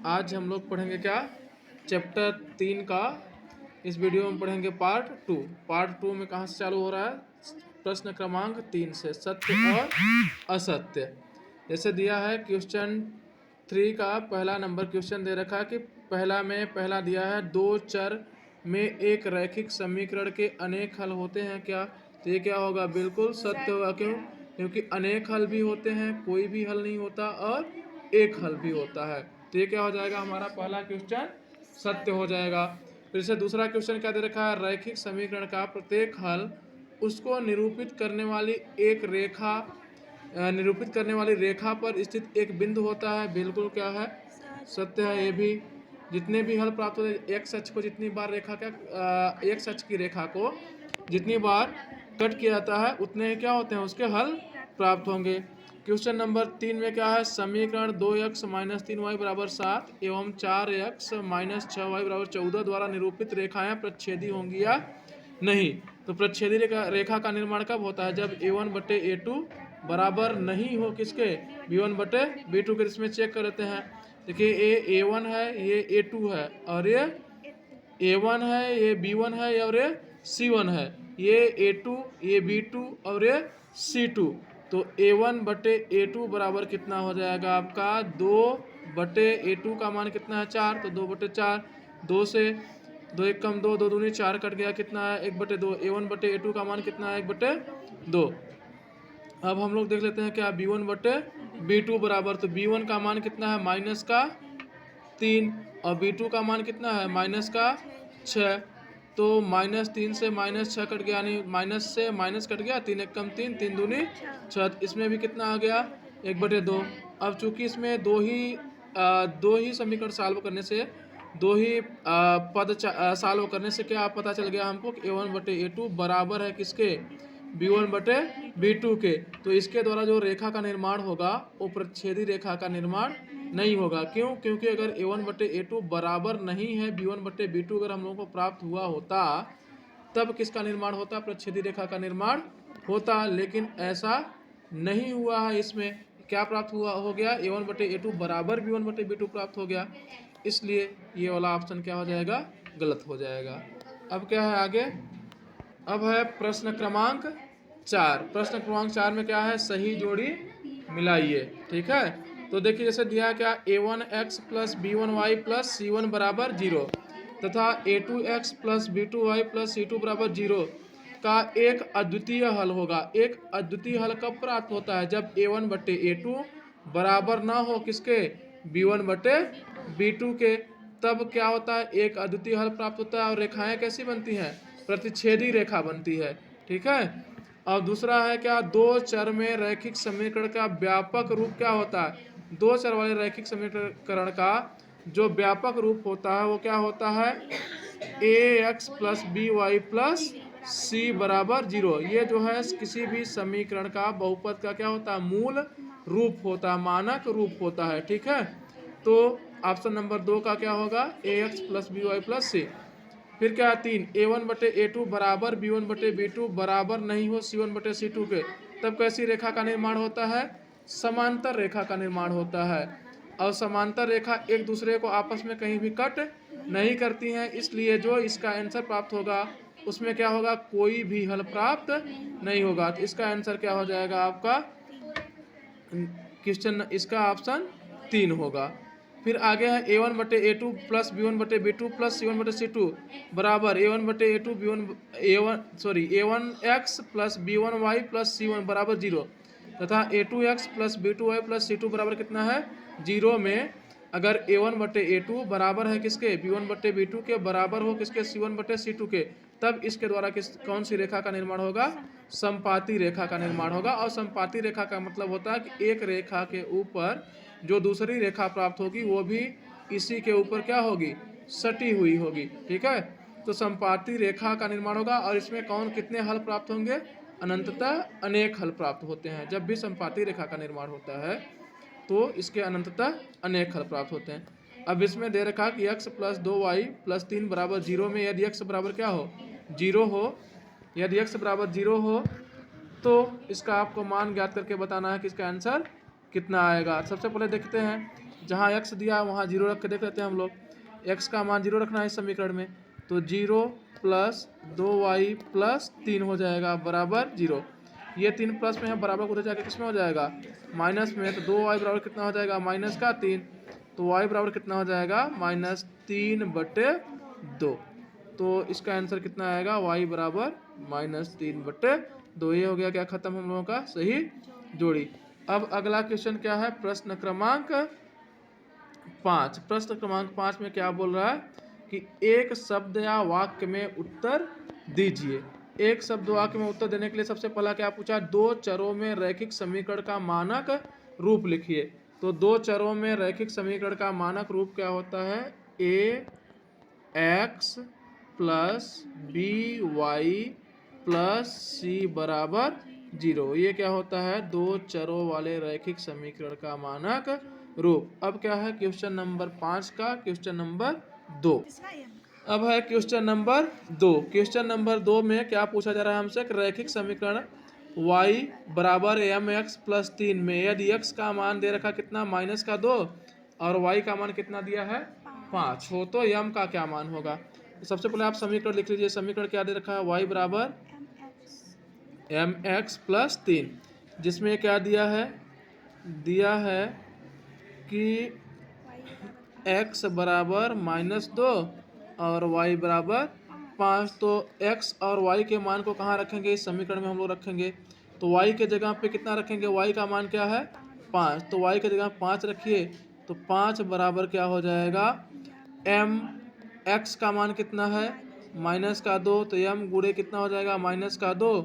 आज हम लोग पढ़ेंगे क्या, चैप्टर 3 का। इस वीडियो में पढ़ेंगे पार्ट 2। पार्ट 2 में कहाँ से चालू हो रहा है, प्रश्न क्रमांक 3 से, सत्य और असत्य। जैसे दिया है क्वेश्चन 3 का पहला नंबर क्वेश्चन दे रखा है कि पहला दिया है, दो चर में एक रैखिक समीकरण के अनेक हल होते हैं क्या। तो ये क्या होगा, बिल्कुल सत्य होगा। क्यों? क्योंकि अनेक हल भी होते हैं, कोई भी हल नहीं होता, और एक हल भी होता है। तो ये क्या हो जाएगा, हमारा पहला क्वेश्चन सत्य हो जाएगा। फिर से दूसरा क्वेश्चन क्या दे रखा है, रैखिक समीकरण का प्रत्येक हल उसको निरूपित करने वाली रेखा पर स्थित एक बिंदु होता है। बिल्कुल क्या है, सत्य है। ये भी जितने भी हल प्राप्त होते हैं, एक्स अक्ष को जितनी बार एक्स अक्ष की रेखा को जितनी बार कट किया जाता है उतने ही क्या होते हैं, उसके हल प्राप्त होंगे। क्वेश्चन नंबर 3 में क्या है, समीकरण 2x - 3y = 7 एवं 4x - 6y = 14 द्वारा निरूपित रेखाएं प्रच्छेदी होंगी या नहीं। तो प्रच्छेदी रेखा का निर्माण कब होता है, जब a1/a2 बराबर नहीं हो किसके, b1/b2 के। इसमें चेक कर लेते हैं। देखिए ये a1 है, ये a2 है, और ये a1 है, ये b1 है, और ये c1 है। ये a2, ये b2 और ये c2। तो a1/a2 बराबर कितना हो जाएगा आपका, 2/a2 का मान कितना है, 4। तो 2/4, 2 से 2 1 कम 2, 2 दूनी 4 कट गया, कितना है 1/2। a1/a2 का मान कितना है, 1/2। अब हम लोग देख लेते हैं क्या, b1/b2 बराबर, तो b1 का मान कितना है, -3, और b2 का मान कितना है, -6। तो -3 से -6 कट गया, यानी माइनस से माइनस कट गया, 3 1 कम 3, 3 दूनी 6। इसमें भी कितना आ गया, 1/2। अब चूंकि इसमें दो ही समीकरण सॉल्व करने से, दो ही पद सॉल्व करने से क्या पता चल गया हमको कि a1/a2 बराबर है किसके, b1/b2 के। तो इसके द्वारा जो रेखा का निर्माण होगा वो प्रच्छेदी रेखा का निर्माण नहीं होगा। क्यों? क्योंकि अगर a1/a2 बराबर नहीं है b1/b2 अगर हम लोगों को प्राप्त हुआ होता, तब किसका निर्माण होता, प्रच्छेदी रेखा का निर्माण होता। लेकिन ऐसा नहीं हुआ है। इसमें क्या प्राप्त हो गया, a1/a2 बराबर b1/b2 प्राप्त हो गया। इसलिए ये वाला ऑप्शन क्या हो जाएगा, गलत हो जाएगा। अब क्या है आगे, अब है प्रश्न क्रमांक 4। प्रश्न क्रमांक 4 में क्या है, सही जोड़ी मिलाइए। ठीक है, तो देखिए जैसे दिया क्या, a1x + b1y + c1 = 0 तथा a2x + b2y + c2 = 0 का एक अद्वितीय हल होगा। एक अद्वितीय हल कब प्राप्त होता है, जब a1/a2 बराबर ना हो किसके, b1/b2 के। तब क्या होता है, एक अद्वितीय हल प्राप्त होता है। और रेखाएं कैसी बनती हैं, प्रतिच्छेदी रेखा बनती है। ठीक है, और दूसरा है क्या, दो चर में रैखिक समीकरण का व्यापक रूप क्या होता है, दो चर वाले रैखिक समीकरण का जो व्यापक रूप होता है वो क्या होता है, ax + by + c = 0। ये जो है किसी भी समीकरण का बहुपद का क्या होता है, मूल रूप होता है, मानक रूप होता है। ठीक है, तो ऑप्शन नंबर 2 का क्या होगा, ax + by + c। फिर क्या है 3, a1/a2 बराबर b1/b2 बराबर नहीं हो c1/c2 के। तब कैसी रेखा का निर्माण होता है, समांतर रेखा का निर्माण होता है। और समांतर रेखा एक दूसरे को आपस में कहीं भी कट नहीं करती हैं। इसलिए जो इसका आंसर प्राप्त होगा उसमें क्या होगा, कोई भी हल प्राप्त नहीं होगा। तो इसका आंसर क्या हो जाएगा आपका, क्वेश्चन इसका ऑप्शन 3 होगा। फिर आगे है a1/a2 + b1/b2 + c1/c2 बराबर a1/a2 a1x + b1y + c1 = 0 तथा a2x + b2y + c2 बराबर कितना है, 0 में अगर a1/a2 बराबर है किसके, b1/b2 के बराबर हो किसके, c1/c2 के, तब इसके द्वारा कौन सी रेखा का निर्माण होगा, समपाती रेखा का निर्माण होगा। और समपाती रेखा का मतलब होता है कि एक रेखा के ऊपर जो दूसरी रेखा प्राप्त होगी वो भी इसी के ऊपर क्या होगी, सटी हुई होगी। ठीक है, तो समपाती रेखा का निर्माण होगा। और इसमें कौन कितने हल प्राप्त होंगे, अनंततः अनेक हल प्राप्त होते हैं। जब भी समपाती रेखा का निर्माण होता है तो इसके अनंततः अनेक हल प्राप्त होते हैं। अब इसमें दे रखा कि x + 2y + 3 = 0 में यदि x बराबर क्या हो, 0 हो, यदि x बराबर 0 हो तो इसका आपको मान ज्ञात करके बताना है कि इसका आंसर कितना आएगा। सबसे पहले देखते हैं जहाँ x दिया है वहाँ 0 रख के देख लेते हैं हम लोग। x का मान 0 रखना है इस समीकरण में, तो 0 प्लस 2y प्लस 3 हो जाएगा बराबर 0। ये 3 प्लस में है, बराबर को उधर जाके किस में हो जाएगा, माइनस में। तो 2y बराबर कितना हो जाएगा, माइनस का 3। तो y बराबर कितना हो जाएगा, -3/2। तो इसका आंसर कितना आएगा, y बराबर -3/2। ये हो गया क्या, खत्म हम लोगों का सही जोड़ी। अब अगला क्वेश्चन क्या है, प्रश्न क्रमांक 5। प्रश्न क्रमांक 5 में क्या बोल रहा है कि एक शब्द या वाक्य में उत्तर दीजिए। एक शब्द वाक्य में उत्तर देने के लिए सबसे पहला क्या पूछा, दो चरों में रैखिक समीकरण का मानक रूप लिखिए। तो दो चरों में रैखिक समीकरण का मानक रूप क्या होता है, ax plus by plus c बराबर 0। ये क्या होता है, दो चरों वाले रैखिक समीकरण का मानक रूप। अब क्या है क्वेश्चन नंबर 5 का क्वेश्चन नंबर 2। अब है क्वेश्चन नंबर 2। क्वेश्चन नंबर 2 में क्या पूछा जा रहा है हमसे, रैखिक समीकरण y बराबर mx प्लस 3 में यदि x का मान दे रखा कितना, -2 और y का मान कितना दिया है 5 हो तो m का क्या मान होगा। तो सबसे पहले आप समीकरण लिख लीजिए। समीकरण क्या दे रखा है, y बराबर mx प्लस 3, जिसमें क्या दिया है कि x बराबर -2 और y बराबर 5। तो x और y के मान को कहाँ रखेंगे, इस समीकरण में हम लोग रखेंगे। तो y के जगह पे कितना रखेंगे, y का मान क्या है 5, तो y के जगह 5 रखिए। तो 5 बराबर क्या हो जाएगा, m x का मान कितना है -2, तो m गुणे कितना हो जाएगा -2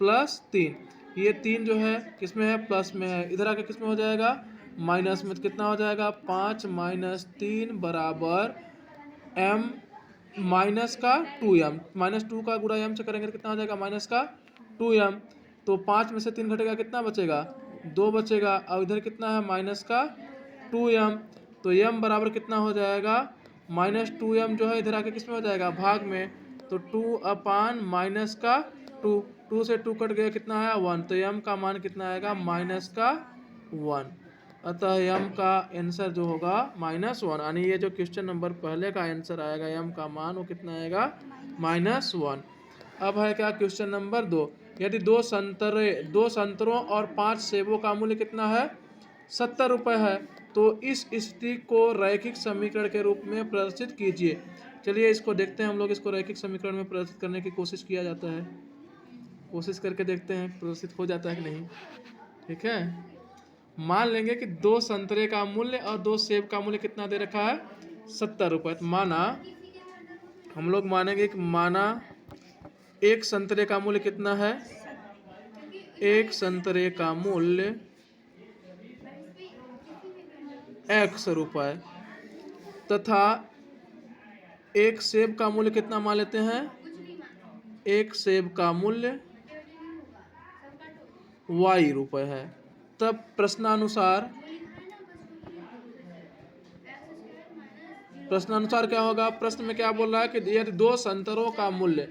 प्लस 3। ये 3 जो है किस में है, प्लस में है, इधर आके किस में हो जाएगा, माइनस में। तो कितना हो जाएगा, 5 - 3 बराबर m माइनस का 2m। -2 का गुणा m से करेंगे तो कितना हो जाएगा, -2m। तो 5 में से 3 घटेगा, कितना बचेगा, 2 बचेगा। और इधर कितना है, -2m। तो m बराबर कितना हो जाएगा, -2m जो है इधर आके किस में हो जाएगा, भाग में। तो 2/-2, 2 से 2 कट गया, कितना है 1। तो m का मान कितना आएगा, -1। अतः m का आंसर जो होगा -1, यानी ये जो क्वेश्चन नंबर पहले का आंसर आएगा m का मान वो कितना आएगा, -1। अब है क्या क्वेश्चन नंबर 2। यदि दो संतरों और 5 सेबों का मूल्य कितना है, 70 रुपये है, तो इस स्थिति को रैखिक समीकरण के रूप में प्रदर्शित कीजिए। चलिए इसको देखते हैं हम लोग। इसको रैखिक समीकरण में प्रदर्शित करने की कोशिश किया जाता है, कोशिश करके देखते हैं प्रदर्शित हो जाता है कि नहीं। ठीक है, मान लेंगे कि 2 संतरे का मूल्य और 2 सेब का मूल्य कितना दे रखा है, 70 रुपये। तो माना, हम लोग मानेंगे कि माना एक संतरे का मूल्य कितना है, एक संतरे का मूल्य x रुपये तथा एक सेब का मूल्य कितना मान लेते हैं, एक सेब का मूल्य y रुपये है। तब प्रश्नानुसार क्या होगा, प्रश्न में क्या बोल रहा है कि यदि 2 संतरों का मूल्य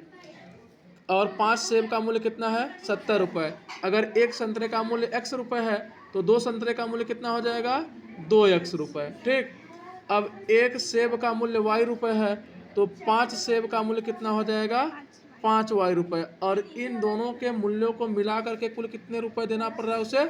और 5 सेब का मूल्य कितना है, 70 रुपये। अगर एक संतरे का मूल्य x रुपये है तो 2 संतरे का मूल्य कितना हो जाएगा, 2x रुपये। ठीक, अब एक सेब का मूल्य y रुपये है तो 5 सेब का मूल्य कितना हो जाएगा, 5y रुपये। और इन दोनों के मूल्यों को मिला करके कुल कितने रुपए देना पड़ रहा है उसे,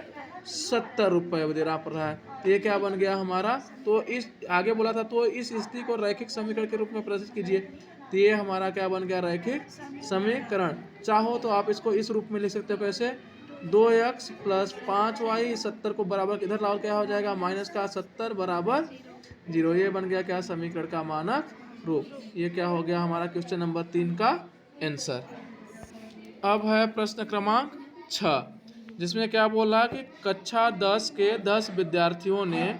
70 रुपये देना पड़ रहा है। ये क्या बन गया हमारा, तो इस आगे बोला था, तो इस स्थिति को रैखिक समीकरण के रूप में प्रदर्शित कीजिए। तो ये हमारा क्या बन गया, रैखिक समीकरण। चाहो तो आप इसको इस रूप में लिख सकते हो, कैसे, 2x प्लस 5y 70 को बराबर इधर लाओ, क्या हो जाएगा, -70 बराबर 0। ये बन गया क्या, समीकरण का मानक रूप। ये क्या हो गया हमारा क्वेश्चन नंबर 3 का आंसर। अब है प्रश्न क्रमांक 6, जिसमें क्या बोला कि कक्षा 10 के 10 विद्यार्थियों ने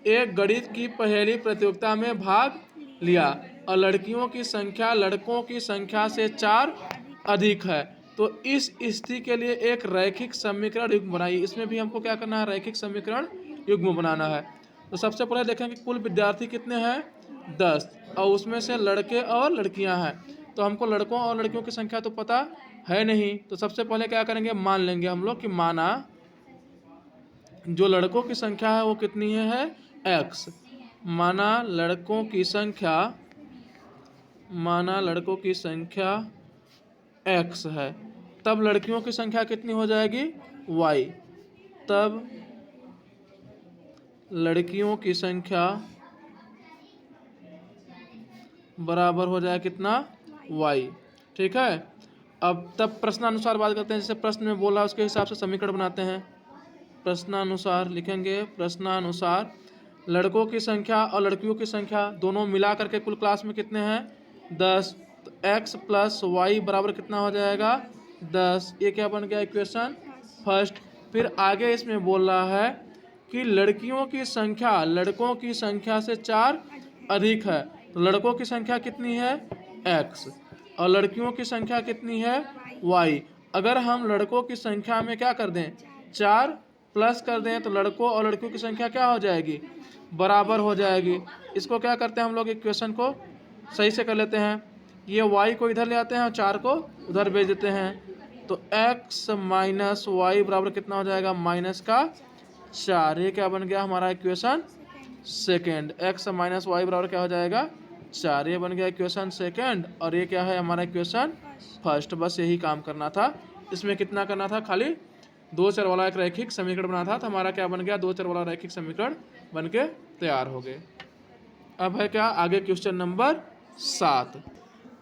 एक गणित की पहेली प्रतियोगिता में भाग लिया और लड़कियों की संख्या लड़कों की संख्या से 4 अधिक है। तो इस स्थिति के लिए एक रैखिक समीकरण युग्म बनाइए। इसमें भी हमको क्या करना है, रैखिक समीकरण युग्म बनाना है। तो सबसे पहले देखें कि कुल विद्यार्थी कितने हैं, 10, और उसमें से लड़के और लड़कियां हैं। तो हमको लड़कों और लड़कियों की संख्या तो पता है नहीं, तो सबसे पहले क्या करेंगे, मान लेंगे हम लोग कि माना जो लड़कों की संख्या है वो कितनी है एक्स। माना लड़कों की संख्या एक्स है, तब लड़कियों की संख्या कितनी हो जाएगी? वाई। तब लड़कियों की संख्या बराबर हो जाए कितना? वाई। ठीक है। अब तब प्रश्नानुसार बात करते हैं, जैसे प्रश्न में बोला उसके हिसाब से समीकरण बनाते हैं। प्रश्नानुसार लिखेंगे, प्रश्नानुसार लड़कों की संख्या और लड़कियों की संख्या दोनों मिला करके कुल क्लास में कितने हैं? 10। तो एक्स प्लस वाई बराबर कितना हो जाएगा? 10। ये क्या बन गया? Equation first. फिर आगे इसमें बोल रहा है कि लड़कियों की संख्या लड़कों की संख्या से 4 अधिक है। तो लड़कों की संख्या कितनी है? एक्स। और लड़कियों की संख्या कितनी है? वाई। अगर हम लड़कों की संख्या में क्या कर दें? 4 प्लस कर दें तो लड़कों और लड़कियों की संख्या क्या हो जाएगी? बराबर हो जाएगी। इसको क्या करते हैं हम लोग? इक्वेशन को सही से कर लेते हैं। ये y को इधर ले आते हैं और 4 को उधर भेज देते हैं। तो x माइनस वाई बराबर कितना हो जाएगा? माइनस का 4। ये क्या बन गया हमारा? Equation second. x minus Y बराबर क्या हो जाएगा? 4। ये बन गया इक्वेशन सेकेंड। और ये क्या है हमारा? Equation first. बस यही काम करना था। इसमें कितना करना था? खाली 2 चर वाला एक रैखिक समीकरण बना था। तो हमारा क्या बन गया? 2 चर वाला रैखिक समीकरण बन के तैयार हो गए। अब है क्या? आगे क्वेश्चन नंबर 7।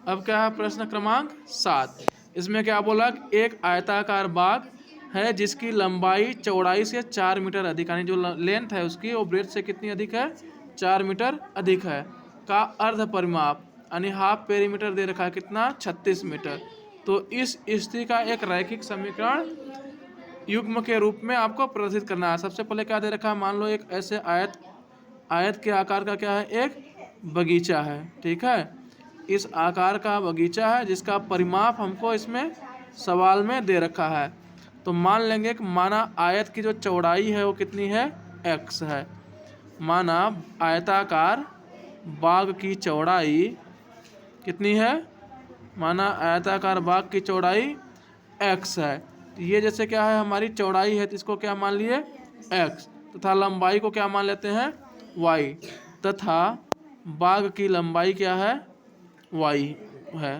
अब क्या है? प्रश्न क्रमांक 7। इसमें क्या बोला? एक आयताकार बाग है जिसकी लंबाई चौड़ाई से 4 मीटर अधिक, यानी जो लेंथ है उसकी वो ब्रेथ से कितनी अधिक है? 4 मीटर अधिक है, का अर्ध परिमाप यानी हाफ पेरीमीटर दे रखा है कितना? 36 मीटर। तो इस स्थिति का एक रैखिक समीकरण युग्म के रूप में आपको प्रदर्शित करना है। सबसे पहले क्या दे रखा है? मान लो एक ऐसे आयत के आकार का क्या है? एक बगीचा है। ठीक है। इस आकार का बगीचा है जिसका परिमाप हमको इसमें सवाल में दे रखा है। तो मान लेंगे कि माना आयत की जो चौड़ाई है वो कितनी है? x है। माना आयताकार बाग की चौड़ाई कितनी है? माना आयताकार बाग की चौड़ाई x है। तो ये जैसे क्या है? हमारी चौड़ाई है तो इसको क्या मान लिए? x। तथा लंबाई को क्या मान लेते हैं? y। तथा बाग की लंबाई क्या है? y है।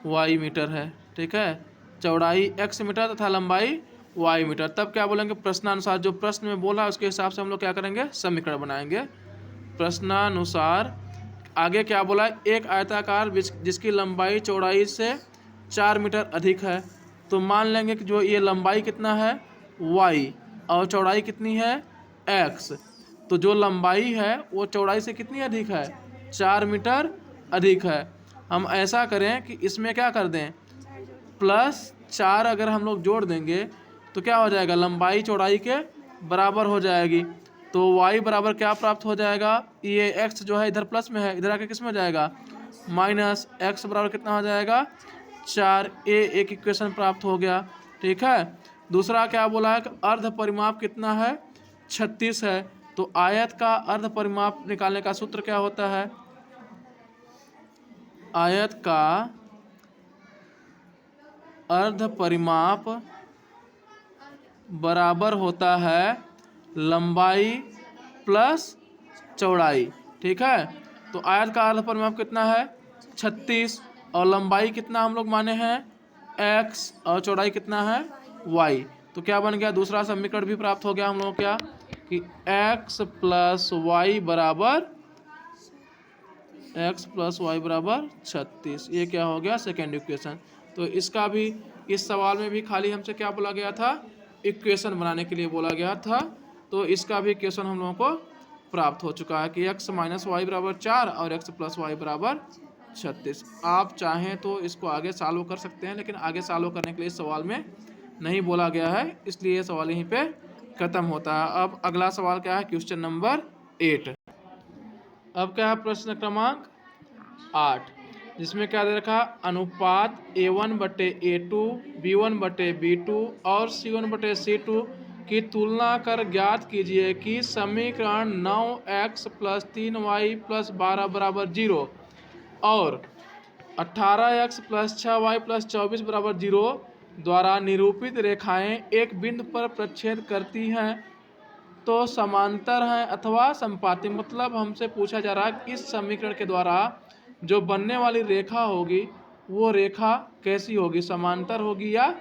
y मीटर है। ठीक है। चौड़ाई x मीटर तथा लंबाई y मीटर। तब क्या बोलेंगे? प्रश्नानुसार जो प्रश्न में बोला उसके हिसाब से हम लोग क्या करेंगे? समीकरण बनाएंगे। प्रश्नानुसार आगे क्या बोला? एक आयताकार जिसकी लंबाई चौड़ाई से 4 मीटर अधिक है। तो मान लेंगे कि जो ये लंबाई कितना है? y और चौड़ाई कितनी है? x। तो जो लंबाई है वो चौड़ाई से कितनी अधिक है? 4 मीटर अधिक है। हम ऐसा करें कि इसमें क्या कर दें? +4 अगर हम लोग जोड़ देंगे तो क्या हो जाएगा? लंबाई चौड़ाई के बराबर हो जाएगी। तो y बराबर क्या प्राप्त हो जाएगा? ये x जो है इधर प्लस में है, इधर आके किस में हो जाएगा? माइनस। x बराबर कितना हो जाएगा? 4। एक इक्वेशन प्राप्त हो गया। ठीक है। दूसरा क्या बोला है कि अर्ध परिमाप कितना है? 36 है। तो आयत का अर्ध परिमाप निकालने का सूत्र क्या होता है? आयत का अर्ध परिमाप बराबर होता है लंबाई प्लस चौड़ाई। ठीक है। तो आयत का अर्ध परिमाप कितना है? 36। और लंबाई कितना हम लोग माने हैं? x। और चौड़ाई कितना है? y। तो क्या बन गया? दूसरा समीकरण भी प्राप्त हो गया हम लोग क्या? कि x प्लस वाई बराबर 36। ये क्या हो गया? Second equation. तो इसका भी इस सवाल में भी खाली हमसे क्या बोला गया था? इक्वेशन बनाने के लिए बोला गया था। तो इसका भी इक्वेशन हम लोगों को प्राप्त हो चुका है कि x माइनस वाई बराबर 4 और x प्लस वाई बराबर 36। आप चाहें तो इसको आगे सॉल्व कर सकते हैं, लेकिन आगे सॉल्व करने के लिए इस सवाल में नहीं बोला गया है, इसलिए ये सवाल यहीं पे खत्म होता है। अब अगला सवाल क्या है? Question number 8। अब क्या है? प्रश्न क्रमांक 8, जिसमें क्या दे रखा? अनुपात a1/a2, b1/b2 और c1/c2 की तुलना कर ज्ञात कीजिए कि समीकरण 9x + 3y + 12 बराबर 0 और 18x + 6y + 24 बराबर 0 द्वारा निरूपित रेखाएं एक बिंदु पर प्रक्षेद करती हैं तो समांतर हैं अथवा संपाती। मतलब हमसे पूछा जा रहा है कि इस समीकरण के द्वारा जो बनने वाली रेखा होगी वो रेखा कैसी होगी, समांतर होगी या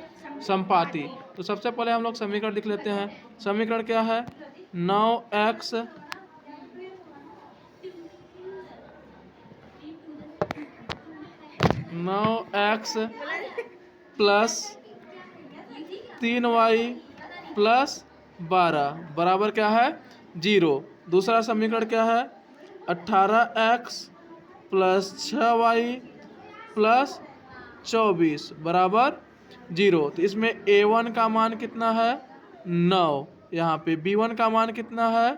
संपाती। तो सबसे पहले हम लोग समीकरण लिख लेते हैं। समीकरण क्या है, 9x प्लस 3y प्लस 12 बराबर क्या है 0। दूसरा समीकरण क्या है, 18x प्लस 6y प्लस 24 बराबर 0। तो इसमें a1 का मान कितना है 9, यहाँ पे b1 का मान कितना है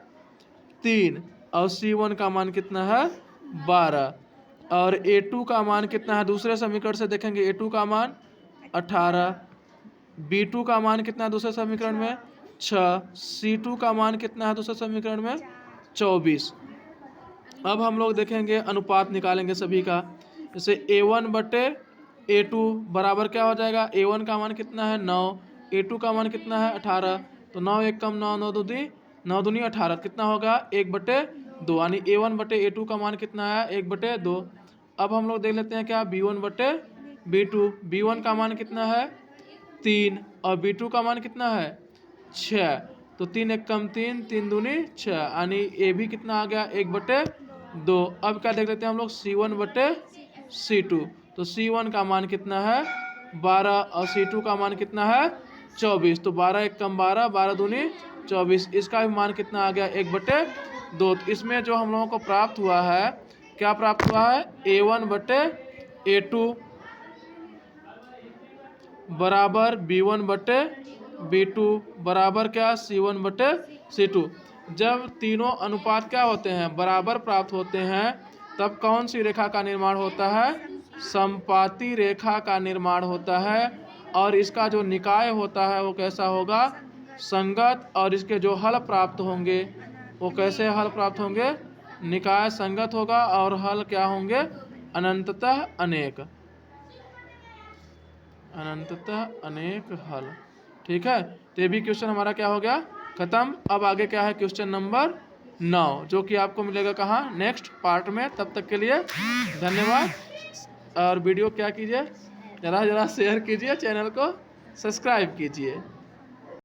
3 और c1 का मान कितना है 12 और a2 का मान कितना है, दूसरे समीकरण से देखेंगे a2 का मान 18, b2 का मान कितना है दूसरे समीकरण में 6, c2 का मान कितना है दूसरे समीकरण में 24। अब हम लोग देखेंगे अनुपात निकालेंगे सभी का। जैसे a1 बटे a2 बराबर क्या हो जाएगा, a1 का मान कितना है 9, a2 का मान कितना है 18, तो 9 एक कम 9, 9 दूनी 18 कितना होगा 1/2, यानी a1 बटे a2 का मान कितना है 1/2। अब हम लोग देख लेते हैं क्या b1 बटे b2, b1 का मान कितना है 3 और b2 का मान कितना है 6, तो 3 एक कम 3, 3 दूनी 6, यानी ए भी कितना आ गया 1/2। अब क्या देख लेते हैं हम लोग c1 बटे c2, तो c1 का मान कितना है 12 और c2 का मान कितना है 24, तो 12 एक कम 12, 12 दूनी 24, इसका भी मान कितना आ गया 1/2। तो इसमें जो हम लोगों को प्राप्त हुआ है, क्या प्राप्त हुआ है a1 बटे a2 बराबर b1 बटे b2 बराबर क्या c1 बटे c2। जब तीनों अनुपात क्या होते हैं बराबर प्राप्त होते हैं तब कौन सी रेखा का निर्माण होता है, संपाती रेखा का निर्माण होता है। और इसका जो निकाय होता है वो कैसा होगा, संगत, और इसके जो हल प्राप्त होंगे वो कैसे हल प्राप्त होंगे, निकाय संगत होगा और हल क्या होंगे अनंततः अनेक, अनंततः अनेक हल। ठीक है, तो ये भी क्वेश्चन हमारा क्या हो गया खत्म। अब आगे क्या है क्वेश्चन नंबर 9 जो कि आपको मिलेगा कहाँ नेक्स्ट पार्ट में। तब तक के लिए धन्यवाद। और वीडियो क्या कीजिए, ज़रा शेयर कीजिए, चैनल को सब्सक्राइब कीजिए।